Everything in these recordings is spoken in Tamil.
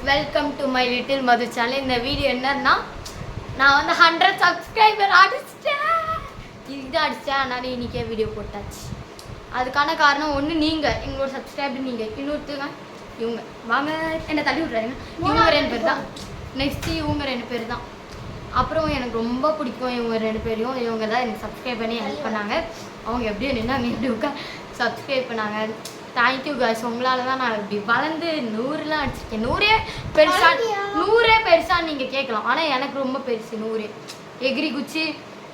Welcome to my little Madhu channel. இந்த வீடியோ என்னன்னா, நான் வந்து 100 சப்ஸ்கிரைபர் அடிச்சிட்டேன். இதுதான் அடிச்சிட்டேன், அதனால இன்னைக்கே வீடியோ போட்டாச்சு. அதுக்கான காரணம் ஒன்று நீங்கள், எங்களோட சப்ஸ்கிரைபர் நீங்கள், இன்னொருத்தங்க இவங்க. வாங்க என்னை தள்ளி விட்றாங்க. இவங்க 2 பேர் தான். நெக்ஸ்ட்டு இவங்க 2 பேர் தான். அப்புறம் எனக்கு ரொம்ப பிடிக்கும் இவங்க 2 பேரையும். இவங்க தான் எனக்கு சப்ஸ்கிரைப் பண்ணி ஹெல்ப் பண்ணாங்க. அவங்க எப்படியோ நின்னாங்க, எப்படி சப்ஸ்கிரைப் பண்ணாங்க. Thank you guys. உங்களால் தான் நான் இப்படி வளர்ந்து 100லாம் அடிச்சிருக்கேன். 100 பெருசாக நீங்கள் கேட்கலாம், ஆனால் எனக்கு ரொம்ப பெருசு 100. எகிரி குச்சி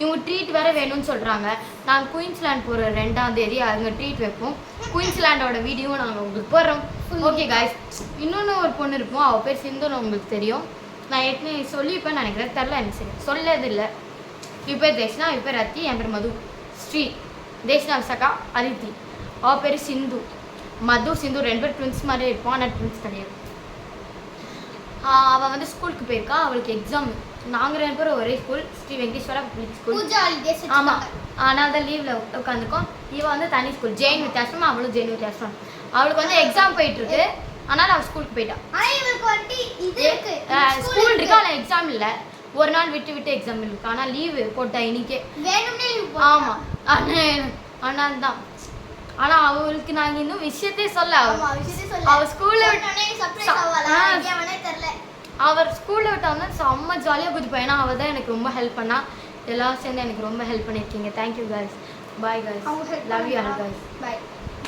இவங்க ட்ரீட் வேறு வேணும்னு சொல்கிறாங்க. நாங்கள் குயின்ஸ்லேண்ட் போகிற 2ஆம் தேதி அங்கே ட்ரீட் வைப்போம். குயின்ஸ்லேண்டோட வீடியோ நாங்கள் உங்களுக்கு போடுறோம். Okay guys. இன்னொன்று ஒரு பொண்ணு இருக்கும், அவள் பேர் சிந்துன்னு உங்களுக்கு தெரியும். நான் ஏற்கனவே சொல்லிப்பேன்னு நினைக்கிறேன், தெரில எனக்கு சரி சொல்லதில்லை. இவ பேர் தேஷ்னா, இவ பேர் ரத்தி, என் பேர் மது. ஸ்ரீ தேஷ்னா விசாக்கா, அதித்தி. அவள் பேர் சிந்து. மது சிந்து 2 பேர் ட்வின்ஸ் மாதிரியே இருப்போம், ஆனால் ட்வின்ஸ் கிடையாது. அவள் வந்து ஸ்கூலுக்கு போயிருக்கா, அவளுக்கு எக்ஸாம். நாங்கள் 2 பேரும் ஒரே school, Sri Venkateswara public school. ஆமாம், ஆனால் தான் லீவில் உட்காந்துருக்கோம். இவள் வந்து தனி ஸ்கூல், ஜெயின் வித்தியாசம். அவளும் ஜெயின் வித்தியாசம். அவளுக்கு வந்து எக்ஸாம் போயிட்டுருக்கு, ஆனால் அவள் ஸ்கூலுக்கு போயிட்டா. ஸ்கூல் இருக்கு, ஆனால் எக்ஸாம் இல்லை. ஒரு நாள் விட்டு விட்டு எக்ஸாம் இருக்கு, ஆனால் லீவு போட்டா இன்னைக்கே. ஆமாம், ஆனால் தான். ஆனால் அவளுக்கு நாங்கள் இன்னும் விஷயத்தே சொல்ல. அவள் ஸ்கூலில் அவர் ஸ்கூலில் விட்டாங்க செம்ம ஜாலியாக குதிப்பேன். ஏன்னா அவள் தான் எனக்கு ரொம்ப ஹெல்ப் பண்ணா. எல்லாரும் சேர்ந்து எனக்கு ரொம்ப ஹெல்ப் பண்ணியிருக்கீங்க. Thank you guys. Bye guys. Love you all guys. Bye.